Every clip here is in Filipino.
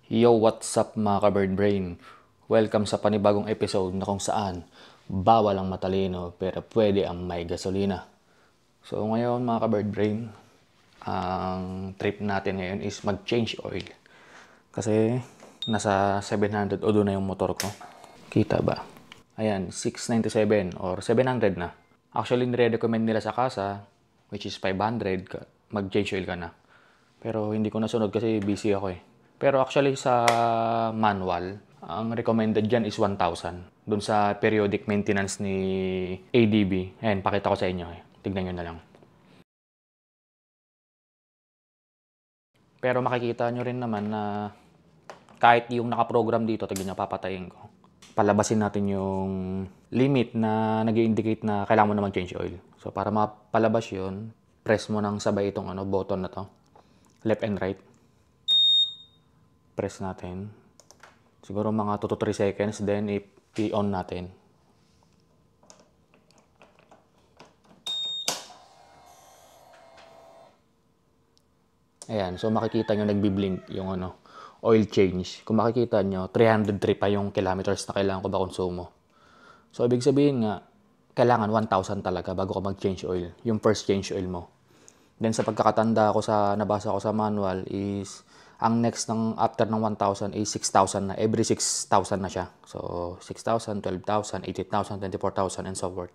Yo, what's up mga ka-bird brain? Welcome sa panibagong episode na kung saan bawal ang matalino pero pwede ang may gasolina. So ngayon mga ka-bird brain, ang trip natin ngayon is mag-change oil. Kasi nasa 700 odo na yung motor ko. Kita ba? Ayan, 697 or 700 na. Actually, nire-recommend nila sa kasa, which is 500, mag-change oil ka na. Pero hindi ko nasunod kasi busy ako eh. Pero actually sa manual, ang recommended dyan is 1,000. Doon sa periodic maintenance ni ADB. Ayan, pakita ko sa inyo eh. Tignan nyo na lang. Pero makikita nyo rin naman na kahit yung nakaprogram dito, tignan nyo, papatayin ko. Palabasin natin yung limit na nag-indicate na kailangan mo na mag-change oil. So para mapalabas yun, press mo ng sabay itong button na to. Left and right. Press natin. Siguro mga 2 to 3 seconds, then i-on natin. Ayan, so makikita nyo nagbi-blink yung oil change. Kung makikita nyo, 303 pa yung kilometers na kailangan ko makonsumo. So ibig sabihin nga, kailangan 1,000 talaga bago ka mag-change oil. Yung first change oil mo. Then sa pagkakatanda ko nabasa ko sa manual is, ang next ng after ng 1,000 is 6,000 na. Every 6,000 na siya. So 6,000, 12,000, 18,000, 24,000 and so forth.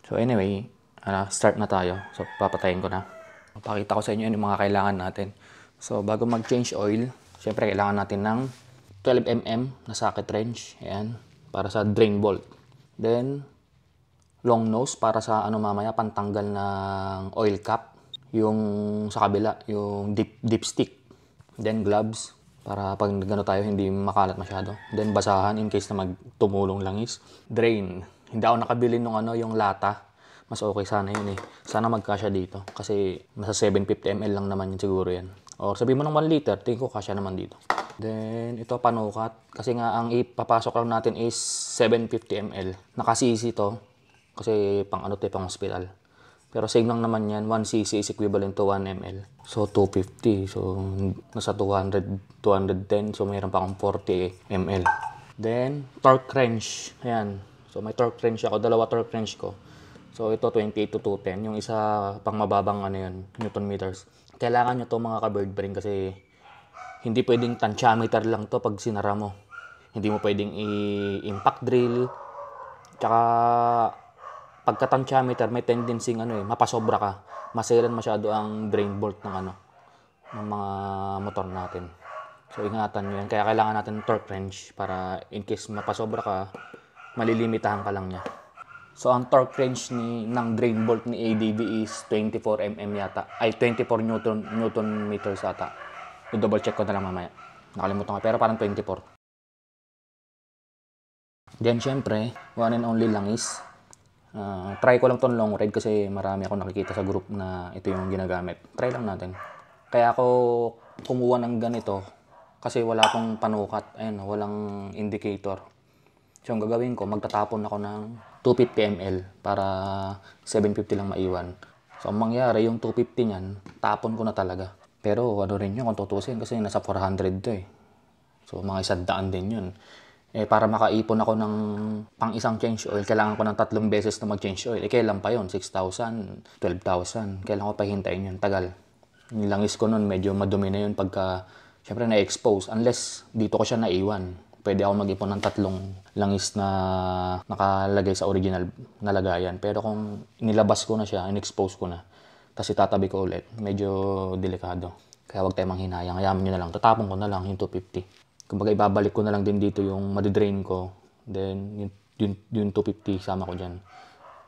So anyway, start na tayo. So papatayin ko na. Pakita ko sa inyo yung mga kailangan natin. So bago mag-change oil, syempre kailangan natin ng 12mm na socket wrench. Ayan, para sa drain bolt. Then long nose para sa mamaya pantanggal ng oil cap. Yung sa kabila, yung dipstick. Then gloves para pag gano tayo hindi makalat masyado. Then basahan in case na magtumulong langis. Drain. Hindi ako nakabili nung yung lata. Mas okay sana yun eh. Sana magkasya dito. Kasi nasa 750 ml lang naman yun siguro yan. Or sabihin mo ng 1 liter, tingin ko kasya naman dito. Then ito panukat. Kasi nga ang ipapasok lang natin is 750 ml. Naka-cc to. Kasi pang pang hospital. Pero same lang naman yan. 1 cc is equivalent to 1 ml. So 250. So nasa 200, 210. So mayroon pa akong 40 ml. Then torque wrench. Ayan. So may torque wrench ako. Dalawa torque wrench ko. So ito 28 to 210. Yung isa pang mababang Newton meters. Kailangan nyo to mga ka-bird brain kasi hindi pwedeng tensiometer lang to pag sinara mo. Hindi mo pwedeng i-impact drill. Tsaka pagka-tensiometer may tendency mapasobra ka. Maselan masyado ang drain bolt ng ng mga motor natin. So ingatan nyo yan. Kaya kailangan natin torque wrench para in case mapasobra ka, malilimitahan ka lang niya. So ang torque wrench ng drain bolt ni ADB is 24 mm yata. Ay 24 Newton meters yata. I-double check ko na lang mamaya. Nakalimutan ko pero parang 24. Then syempre, one and only langis. Try ko lang tong long ride kasi marami ako nakikita sa group na ito yung ginagamit. Try lang natin. Kaya ako kumuha ng ganito kasi wala akong panukat. Ayun, walang indicator. So ang gagawin ko, magtatapon ako ng 250 ml para 750 lang maiwan. So ang mangyari, yung 250 niyan, tapon ko na talaga. Pero rin yun kung tutusin kasi nasa 400 to eh. So mga 100 din yun. Para makaipon ako ng pang isang change oil, kailangan ko ng 3 beses na mag-change oil. Kailan pa yun? 6,000, 12,000. Kailangan ko pa hintayin yun. Tagal. Yung langis ko nun, medyo madumi na yun pagka, syempre na-expose. Unless dito ko siya naiwan. Pwede ako mag-ipon ng 3 langis na nakalagay sa original na lagayan. Pero kung nilabas ko na siya, in-expose ko na, tapos itatabi ko ulit, medyo delikado. Kaya huwag tayo manghinayang. Ayaman nyo na lang. Tatapon ko na lang yung 250. Kumbaga ibabalik ko na lang din dito yung madidrain ko. Then yung 250 sama ko dyan.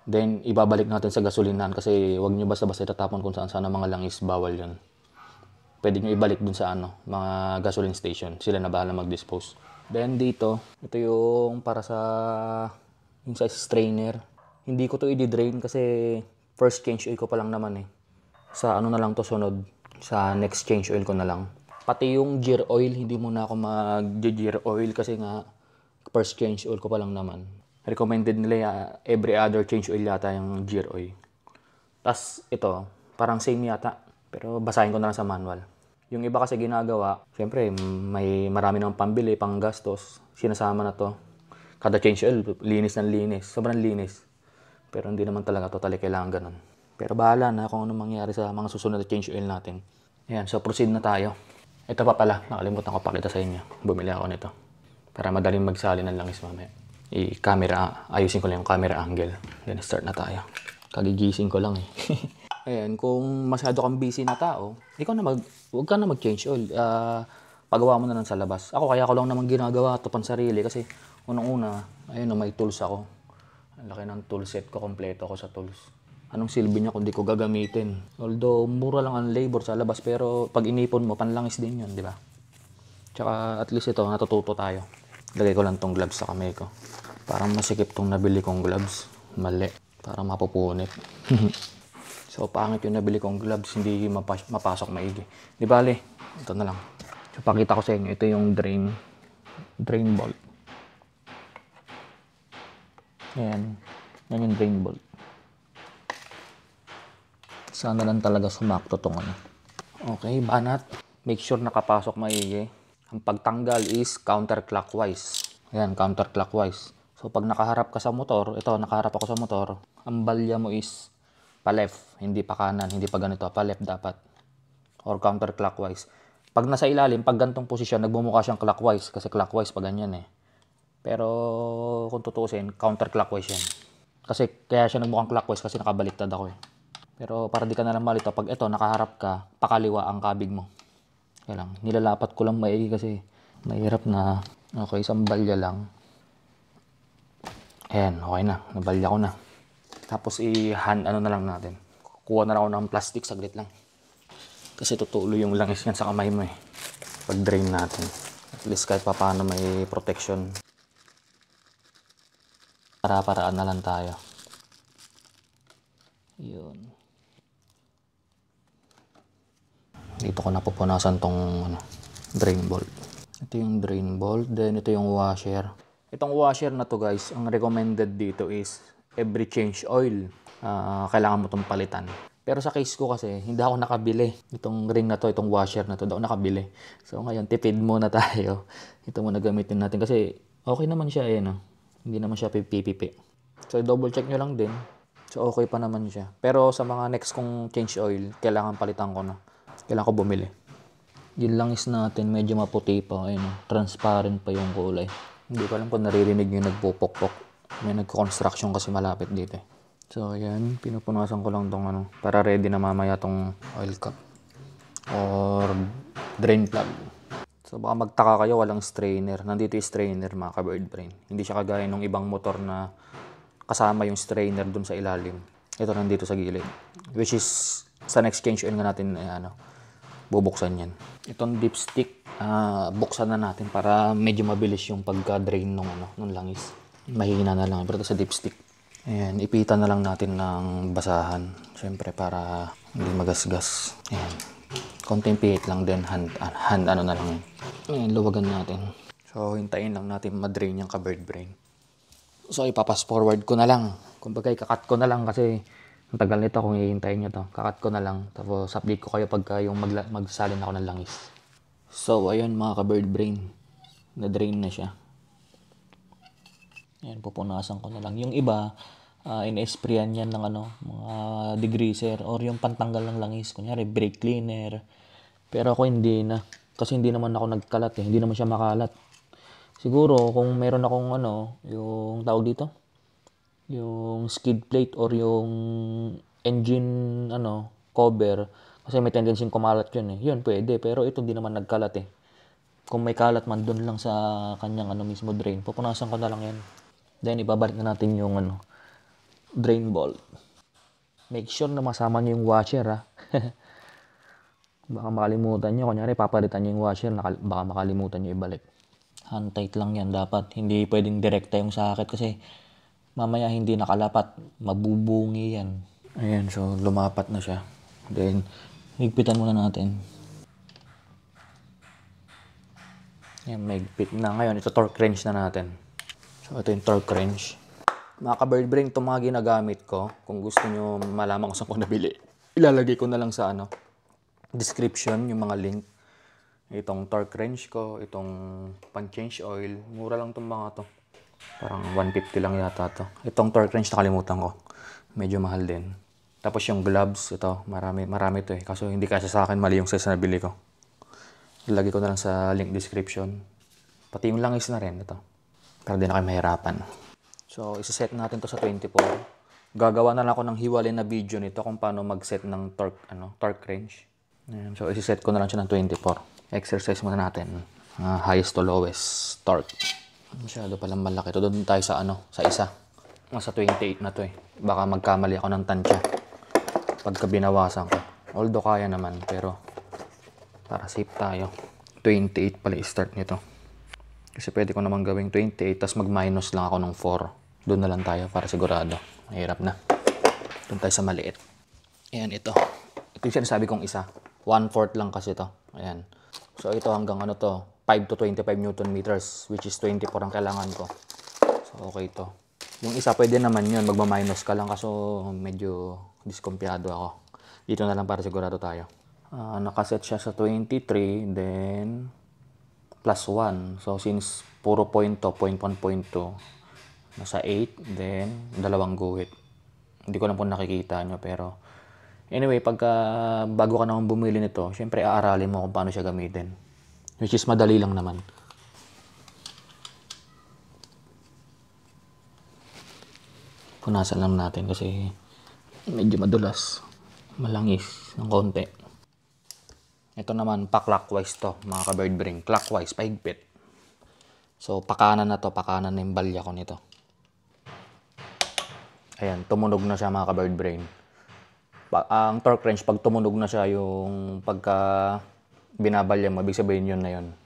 Then ibabalik natin sa gasolinahan kasi huwag nyo basta-basta itatapon kung saan-saan ang mga langis. Bawal yun. Pwede nyo ibalik dun sa mga gasoline station. Sila na bahala mag-dispose. Then dito, ito yung para yung sa strainer. Hindi ko to i-drain kasi first change oil ko pa lang naman eh. Sa na lang to sunod. Sa next change oil ko na lang. Pati yung gear oil, hindi muna ako mag-gear oil kasi nga first change oil ko pa lang naman. Recommended nila every other change oil yata yung gear oil. Tas ito, parang same yata. Pero basahin ko na lang sa manual. Yung iba kasi ginagawa, syempre may marami nang pambili, pang gastos, sinasama na to. Kada change oil, linis ng linis, sobrang linis. Pero hindi naman talaga totally kailangan ganun. Pero bahala na kung ano mangyari sa mga susunod na change oil natin. Ayan, so proceed na tayo. Ito pa pala, nakalimutan ko pakita sa inyo. Bumili ako nito. Para madaling magsali ng langis mamaya. Ayusin ko lang yung camera angle. Then start na tayo. Kagigising ko lang eh. Ayan, kung masyado kang busy na tao, huwag ka na mag-change oil. Pagawa mo na lang sa labas. Kaya ko lang naman ginagawa ito pansarili kasi unang-una, ayun, may tools ako. Ang laki ng tool set ko, kompleto ko sa tools. Anong silbi niya kung di ko gagamitin? Although, mura lang ang labor sa labas, pero pag inipon mo, panlangis din yun, di ba? Tsaka at least ito, natututo tayo. Lagay ko lang tong gloves sa kamay ko. Parang masikip tong nabili kong gloves. Mali. Parang mapupunit. So, pangit yung nabili kong gloves, hindi mapasok maigi. Di bale, ito na lang. So, pakita ko sa inyo, ito yung drain bolt. Ayan. Yan yung drain bolt. Sana lang talaga sumakto tong ano. Okay, banat. Make sure nakapasok maigi. Ang pagtanggal is counterclockwise. Ayan, counterclockwise. So, pag nakaharap ka sa motor, ito, nakaharap ako sa motor, ang balya mo is pa-left, hindi pa kanan, hindi pa ganito, pa-left dapat. Or counterclockwise. Pag nasa ilalim, pag ganitong posisyon, nagbumukha siyang clockwise, kasi clockwise pa ganyan eh. Pero, kung tutuusin, counterclockwise yan. Kasi, kaya siya nagmukhang clockwise kasi nakabaliktad ako eh. Pero, para di ka na lang malito, pag ito, nakaharap ka, pakaliwa ang kabig mo. Kaya lang, nilalapat ko lang maigi kasi mahirap na, okay, isang balya lang. Ayan, okay na. Nabalya ko na. Tapos ano na lang natin. Kuha na lang ako ng plastic, saglit lang. Kasi tutulo yung langis yan sa kamay mo eh. Pag-drain natin. At least kahit paano may protection. Para-paraan na lang tayo. Yun. Dito ko napupunasan tong drain bolt. Ito yung drain bolt. Then ito yung washer. Itong washer na to guys, ang recommended dito is every change oil. Kailangan mo itong palitan. Pero sa case ko kasi, hindi ako nakabili. Itong ring na to, itong washer na to, hindi ako nakabili. So ngayon, tipid muna tayo. Ito muna gamitin natin kasi okay naman siya eh. No? Hindi naman siya pipipi. So double check nyo lang din. So okay pa naman siya. Pero sa mga next kong change oil, kailangan palitan ko na. Kailangan ko bumili. Yung langis natin, medyo maputi pa. Ayun, transparent pa yung kulay. Hindi ko alam kung naririnig yung nagpupokpok. May nagko-construction kasi malapit dito eh. So ayan, pinupunasan ko lang tong para ready na mamaya tong oil cap or drain plug. So baka magtaka kayo, walang strainer. Nandito yung strainer mga ka-bird brain. Hindi siya kagaya ng ibang motor na kasama yung strainer dun sa ilalim. Ito nandito sa gilid. Which is sa next change oil nga natin bubuksan yan. Itong dipstick, buksan na natin para medyo mabilis yung pagka-drain ng langis. Mahina na lang. Pero sa dipstick, ayan, ipitan na lang natin ng basahan. Siyempre para hindi magasgas. Ayan. Konting pihit lang din. Hand na lang yan. Ayan, luwagan natin. So, hintayin lang natin ma-drain yung ka-bird brain. So, ipapass forward ko na lang. Kumbaga, ikakat ko na lang kasi ang tagal nito kung hihintayin nyo to. Kakat ko na lang. Tapos, update ko kayo pagka yung magsalin ako ng langis. So, ayun mga ka-bird brain. Na-drain na siya. Ayan, pupunasan ko na lang. Yung iba, in-sprayan yan ng mga degreaser or yung pantanggal ng langis. Kunyari, brake cleaner. Pero ako hindi na. Kasi hindi naman ako nagkalat eh. Hindi naman siya makalat. Siguro, kung meron akong yung tawag dito, yung skid plate or yung engine cover, kasi may tendency kumalat yun eh. Yun, pwede. Pero ito hindi naman nagkalat eh. Kung may kalat man, dun lang sa kanyang mismo drain. Pupunasan ko na lang yan. Then, ibabalik na natin yung drain bolt. Make sure na masama nyo yung washer ha. Baka makalimutan nyo. Kunyari, papalitan nyo yung washer, baka makalimutan nyo ibalik. Hand tight lang yan dapat. Hindi pwedeng direkta yung sakit kasi mamaya hindi nakalapat. Mabubungi yan. Ayan, so lumapat na siya. Then, higpitan muna natin. Ayan, may higpit na. Ngayon, ito torque wrench na natin. So, ito yung torque wrench. Mga ka-bird brain, itong mga ginagamit ko. Kung gusto nyo malaman kung saan ko nabili, ilalagay ko na lang sa description, yung mga link. Itong torque wrench ko, itong pan-change oil. Mura lang itong mga to. Parang 150 lang yata to. Itong torque wrench nakalimutan ko. Medyo mahal din. Tapos yung gloves, ito, marami to eh. Kaso hindi kasi sa akin, mali yung size na nabili ko. Ilagay ko na lang sa link description. Pati yung langis na rin, ito. Para di na kayo mahirapan. So, isa-set natin to sa 24. Gagawa na lang ako ng hiwalay na video nito kung paano mag-set ng torque wrench. Ayan. So, isa-set ko na lang siya ng 24. Exercise muna natin. Highest to lowest torque. Masyado palang malaki. Ito doon tayo sa sa isa. Sa 28 na to eh. Baka magkamali ako ng tansya pagka binawasan ko. Although kaya naman, pero para safe tayo. 28 pala i-start nito. Kasi pwede ko naman gawing 28, tapos mag-minus lang ako ng 4. Doon na lang tayo para sigurado. Mahirap na. Doon tayo sa maliit. Ayan, ito. Ito yung sinasabi kong isa. 1/4 lang kasi ito. Ayan. So, ito hanggang 5 to 25 Newton meters, which is 24 ang kailangan ko. So, okay ito. Yung isa, pwede naman yun. Magma-minus ka lang, kaso medyo diskumpiyado ako. Dito na lang para sigurado tayo. Nakaset siya sa 23, then plus 1. So, since puro point 1, point 2, nasa 8, then dalawang guhit. Hindi ko lang po nakikita nyo, pero anyway, bago ka naman bumili nito, syempre aaralin mo kung paano siya gamitin. Which is madali lang naman. Punasan lang natin kasi medyo madulas. Malangis ng konti. Ito naman, pa-clockwise to, mga ka-bird brain. Clockwise, pahigpit. So, pakanan na to, pakanan na yung balya ko nito. Ayan, tumunog na siya mga ka-bird brain. Ang torque wrench, pag tumunog na siya, yung pagka binabalya mo, ibig sabihin yun na yun.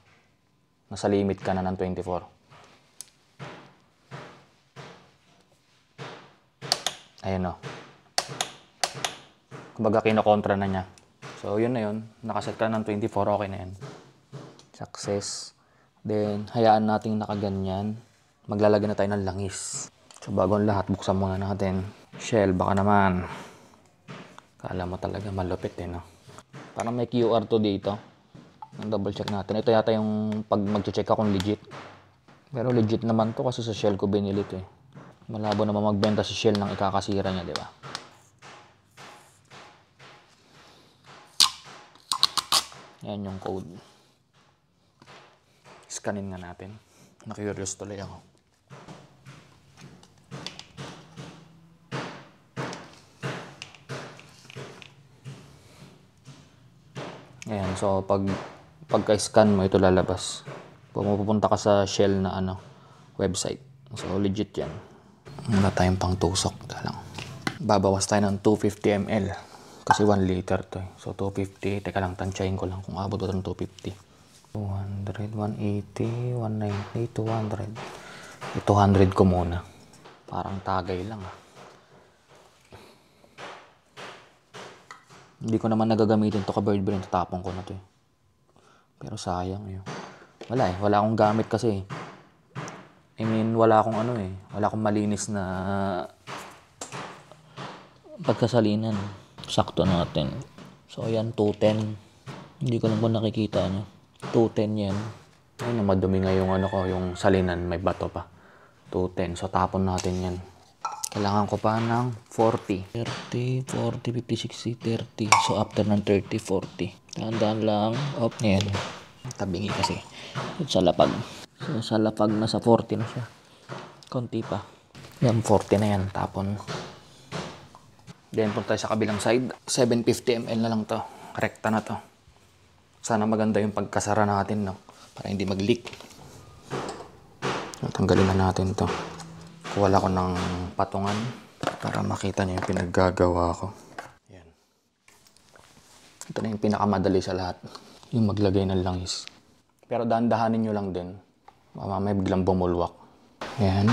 Nasa limit ka na ng 24. Ayan o. Kumbaga kinokontra na niya. So, yun na yun. Nakaset ka ng 24, okay na yan. Success. Then, hayaan natin nakaganyan. Maglalagay na tayo ng langis. So, bago ang lahat, buksan muna natin. Shell, baka naman. Kala mo talaga malupit eh, no? Parang may QR to dito. Double check natin. Ito yata yung pag mag-check ako kung legit. Pero legit naman to kasi sa Shell ko binili to eh. Malabo naman magbenta si Shell ng ikakasira niya, di ba? Yan yung code. Scanin nga natin. Na-curious tuloy ako. Ayan, so pagka-scan mo, ito lalabas. Pupunta ka sa Shell na website. So legit yan. Wala tayong pang tusok. Lang. Babawas tayo ng 250 ml. Kasi 1 liter to eh. So 250. Teka lang, tansyahin ko lang kung abot ito ng 250. 200, 180, 190, 200. 200 ko muna. Parang tagay lang ah. Hindi ko naman nagagamitin to ka-bird brain. Tatapon ko na to eh. Pero sayang yun. Wala eh. Wala akong gamit kasi. I mean, wala akong wala akong malinis na pagkasalinan. Sakto natin. So, ayan, 210. Hindi ko lang kung nakikita nyo. 210 yan. Ayun, madumi nga yung yung salinan. May bato pa. 210. So, tapon natin yan. Kailangan ko pa ng 40. 30, 40, 50, 60, 30. So, after ng 30, 40. Dahan-dahan lang. Op, yan. Tabingi kasi. Sa lapag. So, sa lapag na sa 40 na siya. Konti pa. Yan, 40 na yan. Tapon. Then, punta tayo sa kabilang side. 750 ml na lang to. Rekta na to. Sana maganda yung pagkasara natin, no? Para hindi mag-leak. Tanggalin na natin to. Kuwala ko ng patungan para makita niyo yung pinaggagawa ko. Yan. Ito na yung pinakamadali sa lahat. Yung maglagay ng langis. Pero dahan-dahanin nyo lang din. Mamaya biglang bumulwak. Yan.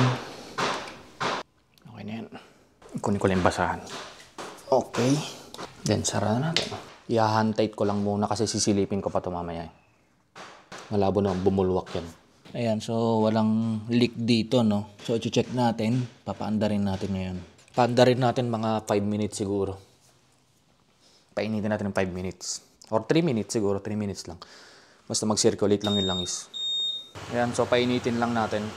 Okay na yan. Kunin ko lang yung basahan. Okay. Then, sara na natin. I-hand tight ko lang muna kasi sisilipin ko pa ito mamaya. Malabo na bumulwak yan. Ayan, so walang leak dito, no? So, i-check natin. Papaandarin natin ngayon. Paandarin natin mga 5 minutes siguro. Painitin natin ng 5 minutes. Or 3 minutes siguro, 3 minutes lang. Basta mag-circulate lang yung langis. Ayan, so painitin lang natin.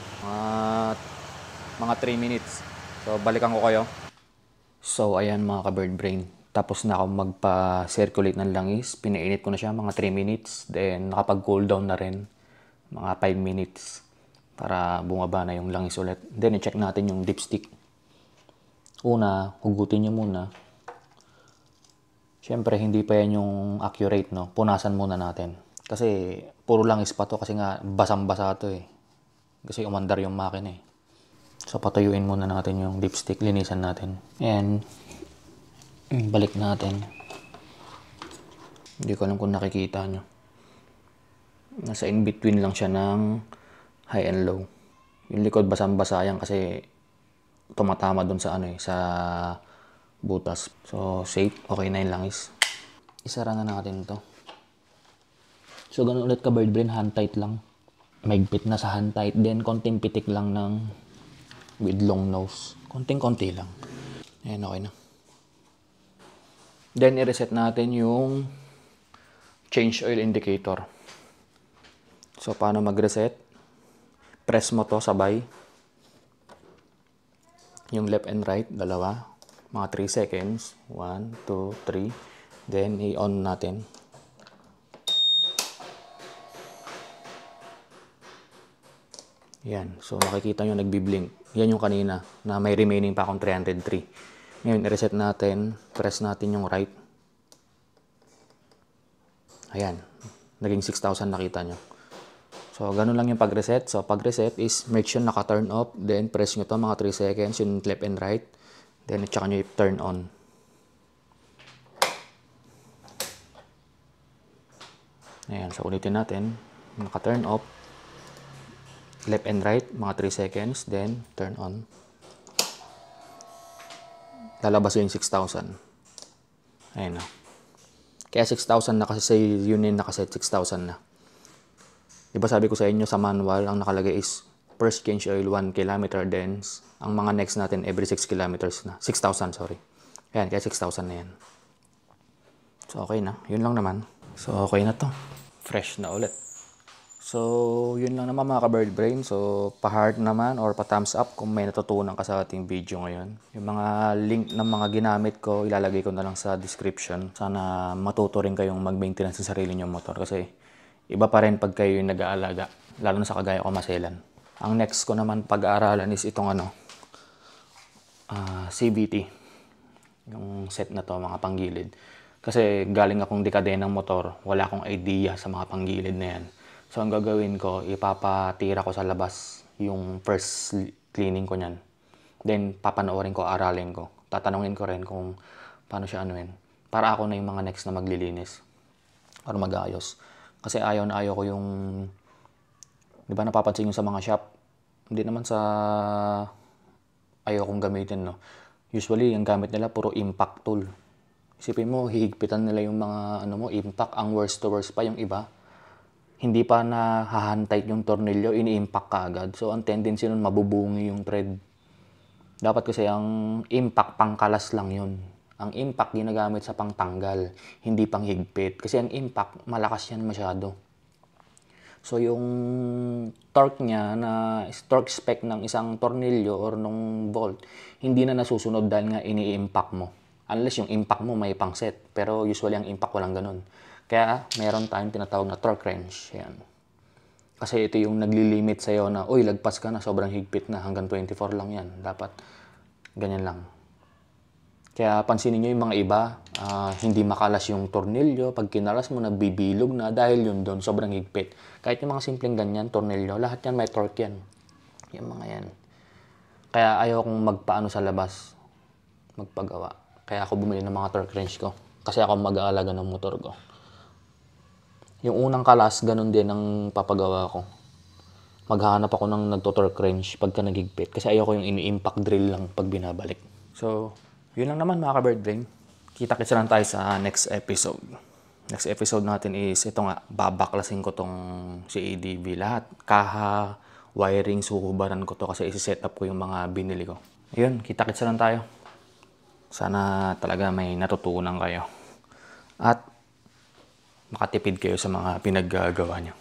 Mga 3 minutes. So, balikan ko kayo. So, ayan mga ka-bird brain. Tapos na ako magpa-circulate ng langis. Pinainit ko na siya mga 3 minutes. Then, nakapag-cool down na rin. Mga 5 minutes. Para bumaba na yung langis ulit. Then, i-check natin yung dipstick. Una, hugutin nyo muna. Siyempre, hindi pa yan yung accurate, no? Punasan muna natin. Kasi, puro langis pa to. Kasi nga, basang-basa to eh. Kasi umandar yung makina eh. So, patuyuin muna natin yung dipstick. Linisan natin. And, balik natin. Hindi ko alam kung nakikita nyo. Nasa in-between lang siya ng high and low. Yung likod basang-basa yan kasi tumatama dun sa sa butas. So, safe. Okay na yung langis. Isara na natin to. So, ganun ulit ka bird brain. Hand tight lang. Maigpit na sa hand tight. Then, konting pitik lang ng with long nose. Konting-konti lang. Ayan, okay na. Then, i-reset natin yung change oil indicator. So, paano mag-reset? Press mo to sabay. Yung left and right, dalawa. Mga 3 seconds. 1, 2, 3. Then, i-on natin. Yan. So, makikita nyo nagbi-blink. Yan yung kanina na may remaining pa akong 303. Ngayon, i-reset natin. Press natin yung right. Ayan. Naging 6,000 nakita nyo. So, ganun lang yung pag-reset. So, pag-reset is make sure naka-turn off. Then, press nyo to mga 3 seconds. Yung left and right. Then, tsaka nyo i-turn on. Ayan. So, ulitin natin. Naka-turn off. Left and right, mga 3 seconds, then turn on. Lalabas yung 6,000. Ayan na. Kaya 6,000 na kasi sa unit nakaset 6,000 na. Diba sabi ko sa inyo sa manual, ang nakalagay is first change oil 1 km, then ang mga next natin every 6 kilometers na. 6,000, sorry. Ayan, kaya 6,000 na yan. So, okay na. Yun lang naman. So, okay na to. Fresh na ulit. So, yun lang naman mga ka-bird brain. So, pa-heart naman or pa-thumbs up kung may natutunan ka sa ating video ngayon. Yung mga link ng mga ginamit ko, ilalagay ko na lang sa description. Sana matuto rin kayong mag-maintenance sa sarili nyong motor. Kasi, iba pa rin pag kayo yung nag-aalaga. Lalo na sa kagaya ko maselan. Ang next ko naman pag-aaralan is itong CVT. Yung set na to, mga panggilid. Kasi galing akong dekadenang motor. Wala akong idea sa mga panggilid na yan. So, ang gagawin ko, ipapatira ko sa labas yung first cleaning ko niyan. Then, papanoorin ko, aralin ko. Tatanungin ko rin kung paano siya anuin. Para ako na yung mga next na maglilinis. Or mag-ayos. Kasi ayaw na ayaw ko yung... Di ba napapansin nyo sa mga shop? Hindi naman sa... Ayaw kong gamitin, no? Usually, yung gamit nila, puro impact tool. Isipin mo, hihigpitan nila yung mga impact. Ang worst to worst pa yung iba. Hindi pa nahahantay yung tornilyo, ini-impact ka agad. So, ang tendency nun, mabubungi yung thread. Dapat kasi ang impact, pangkalas lang yun. Ang impact, ginagamit sa pangtanggal, hindi panghigpit. Kasi ang impact, malakas yan masyado. So, yung torque niya, torque spec ng isang tornilyo or nung bolt, hindi na nasusunod dahil nga ini-impact mo. Unless yung impact mo may pang-set. Pero usually, ang impact walang ganun. Kaya, meron tayong tinatawag na torque wrench. Yan. Kasi ito yung naglilimit sa'yo na, uy, lagpas ka na, sobrang higpit na, hanggang 24 lang yan. Dapat, ganyan lang. Kaya, pansinin nyo yung mga iba, hindi makalas yung tornilyo. Pag kinalas mo, nabibilog na dahil yun doon, sobrang higpit. Kahit yung mga simpleng ganyan, tornilyo, lahat yan may torque yan. Yung mga yan. Kaya, ayaw kong magpaano sa labas, magpagawa. Kaya ako bumili ng mga torque wrench ko. Kasi ako mag-aalaga ng motor ko. Yung unang kalas, ganun din ang papagawa ko. Maghahanap ako ng nagto-torque wrench pagka nagigpit. Kasi ayoko yung ini-impact drill lang pag binabalik. So, yun lang naman mga ka-bird brain. Kita-kits lang tayo sa next episode. Next episode natin is, ito nga, babaklasin ko tong si ADV. Lahat, kaha, wiring, suhubaran ko to kasi isi-set up ko yung mga binili ko. Ayun, kita-kits lang tayo. Sana talaga may natutunan kayo. At makatipid kayo sa mga pinaggagawa nyo.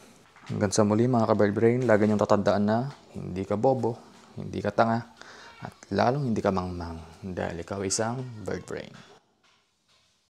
Hanggang sa muli mga ka-bird brain, lagi niyong tatandaan na hindi ka bobo, hindi ka tanga, at lalong hindi ka mangmang dahil ikaw isang bird brain.